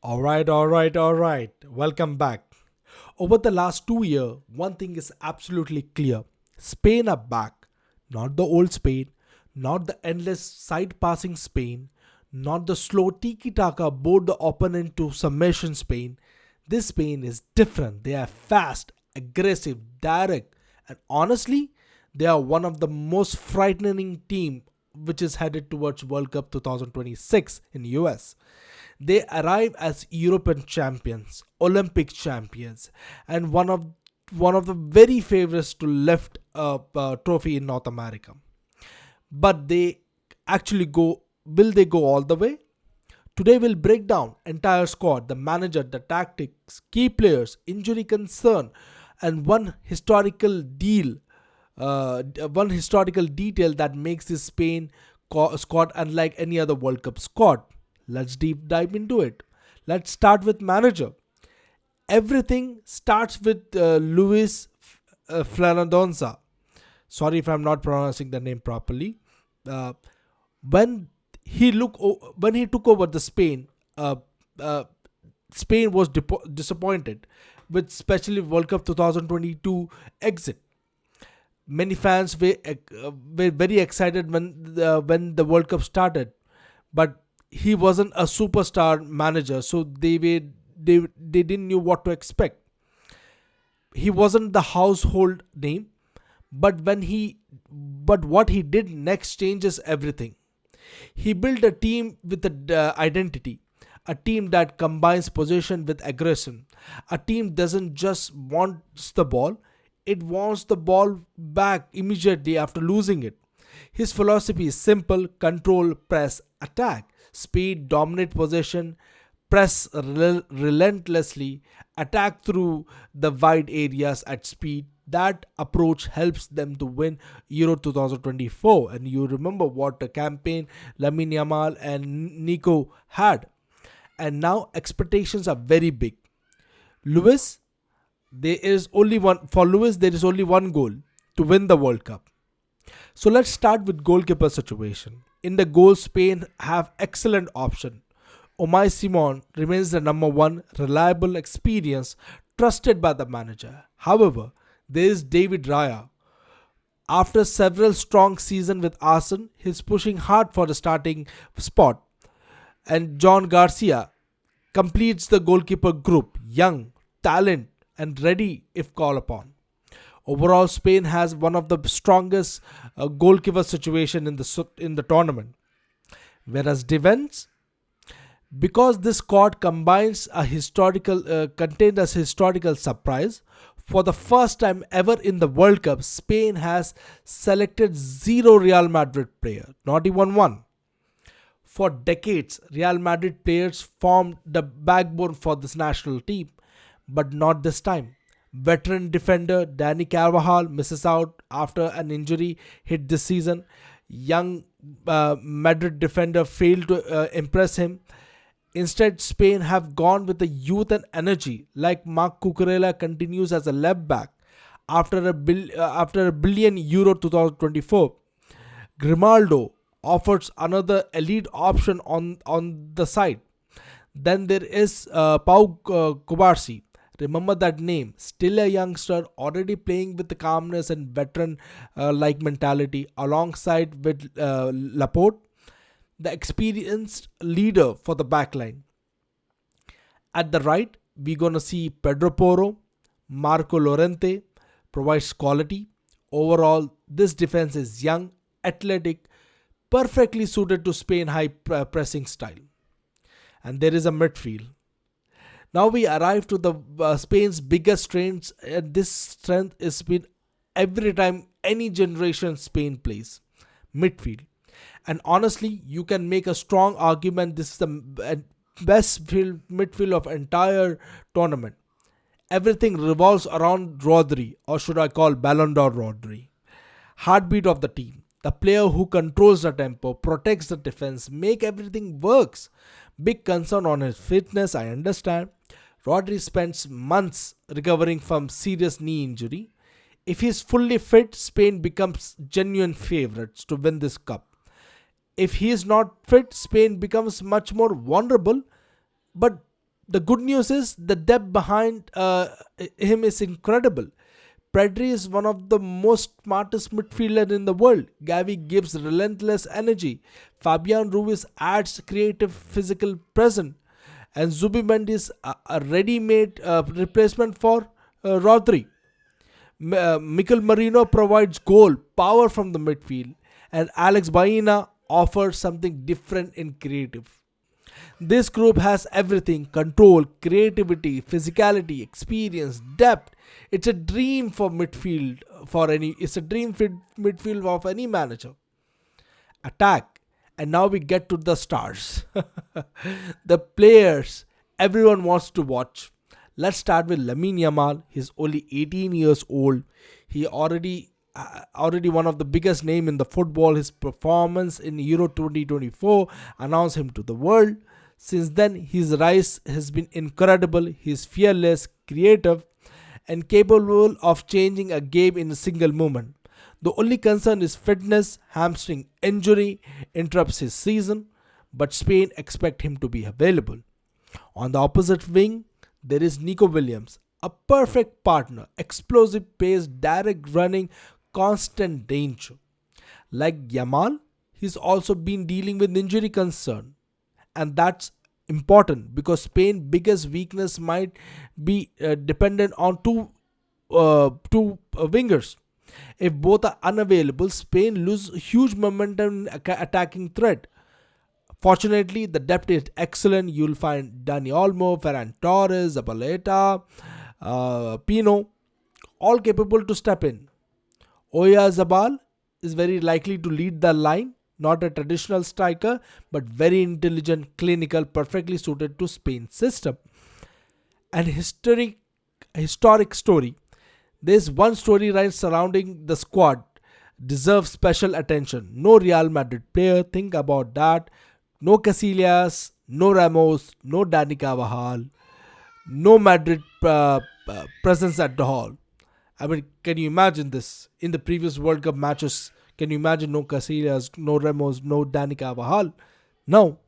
All right. Welcome back. Over the last 2 years, one thing is absolutely clear. Spain are back. Not the old Spain, not the endless side passing Spain, not the slow tiki taka bored the opponent to submission Spain. This Spain is different. They are fast, aggressive, direct, and honestly, they are one of the most frightening team which is headed towards World Cup 2026 in US. They arrive as European champions, Olympic champions, and one of the very favorites to lift a trophy in North America. But they actually go. Will they go all the way? Today we'll break down entire squad, the manager, the tactics, key players, injury concern, and one historical detail that makes this Spain squad unlike any other World Cup squad. Let's deep dive into it. Let's start with manager. Everything starts with Luis Flanadonza. Sorry if I'm not pronouncing the name properly. Uh, when when he took over the Spain, uh, Spain was disappointed with especially World Cup 2022 exit. Many fans were very excited when the World Cup started, but he wasn't a superstar manager, so they didn't knew what to expect. He wasn't the household name, but what he did next changes everything. He built a team with an identity, a team that combines possession with aggression. A team doesn't just want the ball, it wants the ball back immediately after losing it. His philosophy is simple: control, press, attack, speed, dominate possession, press relentlessly, attack through the wide areas at speed. That approach helps them to win Euro 2024. And you remember what the campaign Lamine Yamal and Nico had. And now expectations are very big. Lewis, there is only one for Lewis. There is only one goal: to win the World Cup. So let's start with goalkeeper situation. In the goal, Spain have excellent option. Omai Simon remains the number one, reliable, experience, trusted by the manager. However, there is David Raya. After several strong seasons with Arsenal, he's pushing hard for the starting spot. And John Garcia completes the goalkeeper group, young, talent, and ready if called upon. Overall, Spain has one of the strongest goalkeeper situation in the tournament. Whereas defense, because this squad combines a historical contained as historical surprise. For the first time ever in the World Cup, Spain has selected zero Real Madrid player, not even one. For decades, Real Madrid players formed the backbone for this national team, but not this time. Veteran defender Danny Carvajal misses out after an injury hit this season. Young Madrid defender failed to impress him. Instead, Spain have gone with the youth and energy, like Marc Cucurella continues as a left back after a billion Euro 2024. Grimaldo offers another elite option on the side. Then there is Pau Kubarsi. Remember that name. Still a youngster, already playing with the calmness and veteran like mentality, alongside with Laporte, the experienced leader for the backline. At the right, we're gonna see Pedro Porro, Marco Llorente provides quality. Overall, this defense is young, athletic, perfectly suited to Spain high pressing style. And there is a midfield. Now we arrive to the Spain's biggest strengths, and this strength is been every time any generation Spain plays: midfield. And honestly, you can make a strong argument this is the best midfield of entire tournament. Everything revolves around Rodri, or should I call Ballon d'Or Rodri, heartbeat of the team. The player who controls the tempo, protects the defense, make everything works. Big concern on his fitness, I understand. Rodri spends months recovering from serious knee injury. If he is fully fit, Spain becomes genuine favorites to win this cup. If he is not fit, Spain becomes much more vulnerable. But The good news is the depth behind him is incredible. Pedri is one of the most smartest midfielder in the world. Gavi gives relentless energy. Fabian Ruiz adds creative physical presence. And Zubimendi is a ready-made replacement for Rodri. Mikel Merino provides goal, power from the midfield. And Alex Baena offers something different in creative. This group has everything: control, creativity, physicality, experience, depth. It's a dream for midfield for any it's a dream midfield of any manager. Attack. And now we get to the stars. The players everyone wants to watch. Let's start with Lamine Yamal. He's only 18 years old. He already one of the biggest name in the football. His performance in Euro 2024 announced him to the world. Since then, his rise has been incredible. He's fearless, creative, and capable of changing a game in a single moment. The only concern is fitness. Hamstring injury interrupts his season, but Spain expect him to be available. On the opposite wing, there is Nico Williams, a perfect partner, explosive pace, direct running, constant danger. Like Yamal, he's also been dealing with injury concern, and that's important because Spain's biggest weakness might be dependent on two wingers. If both are unavailable, Spain lose huge momentum in attacking threat. Fortunately, the depth is excellent. You'll find Dani Olmo, Ferran Torres, Zabaleta, Pino, all capable to step in. Oyarzabal is very likely to lead the line, not a traditional striker, but very intelligent, clinical, perfectly suited to Spain's system. An historic story. There's one storyline surrounding the squad deserves special attention. No Real Madrid player, think about that. No Casillas, no Ramos, no Dani Carvajal, no Madrid presence at the hall. I mean, can you imagine this? In the previous World Cup matches, can you imagine no Casillas, no Ramos, no Dani Carvajal? No.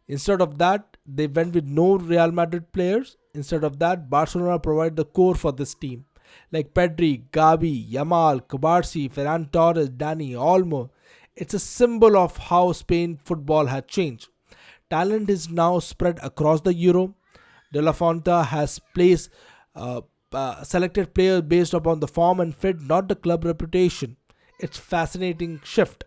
Instead of that, they went with no Real Madrid players. Instead of that, Barcelona provided the core for this team. Like Pedri, Gavi, Yamal, Kubarsi, Ferran Torres, Dani, Olmo. It's a symbol of how Spain football had changed. Talent is now spread across the Euro. De La Fonta has placed selected players based upon the form and fit, not the club reputation. It's fascinating shift.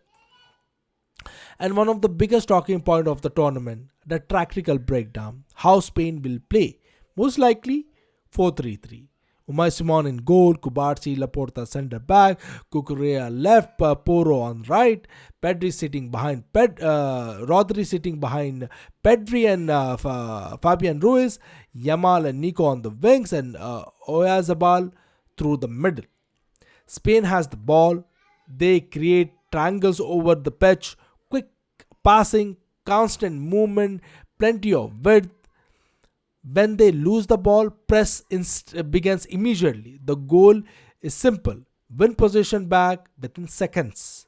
And one of the biggest talking point of the tournament, the tactical breakdown, how Spain will play. Most likely 4-3-3. Umay Simon in goal, Kubarsi, Laporta centre back, Cucurella left, Poro on right, Pedri sitting behind Rodri sitting behind Pedri and Fabian Ruiz, Yamal and Nico on the wings, and Oyarzabal through the middle. Spain has the ball. They create triangles over the pitch, quick passing, constant movement, plenty of width. When they lose the ball, press begins immediately. The goal is simple: win possession back within seconds.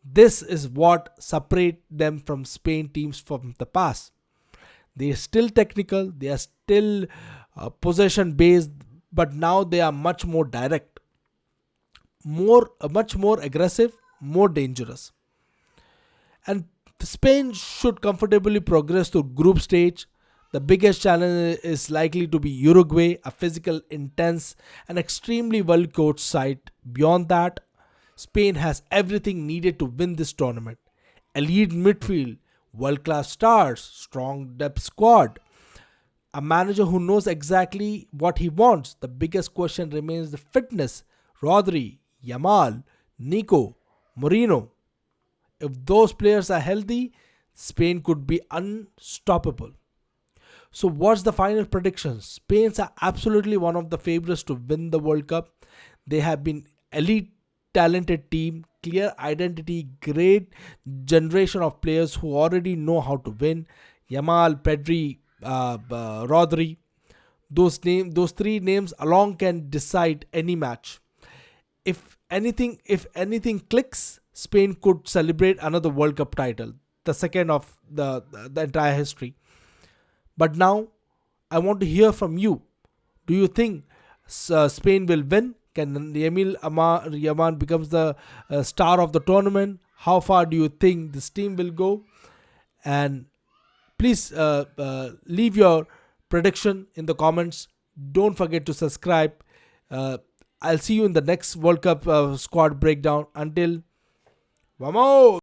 This is what separates them from Spain teams from the past. They are still technical, they are still possession based, but now they are much more direct, much more aggressive, more dangerous. And Spain should comfortably progress to group stage. The biggest challenge is likely to be Uruguay, a physical, intense, and extremely well coached side. Beyond that, Spain has everything needed to win this tournament: elite midfield, world class stars, strong depth squad, a manager who knows exactly what he wants. The biggest question remains the fitness. Rodri, Yamal, Nico, Moreno. If those players are healthy, Spain could be unstoppable. So, what's the final prediction? Spain are absolutely one of the favorites to win the World Cup. They have been elite, talented team, clear identity, great generation of players who already know how to win. Yamal, Pedri, Rodri. Those three names along can decide any match. If anything clicks, Spain could celebrate another World Cup title, the second of the entire history. But now I want to hear from you. Do you think Spain will win? Can Yamal becomes the star of the tournament? How far do you think this team will go? And please leave your prediction in the comments. Don't forget to subscribe. Uh, I'll see you in the next World Cup squad breakdown. Until vamos!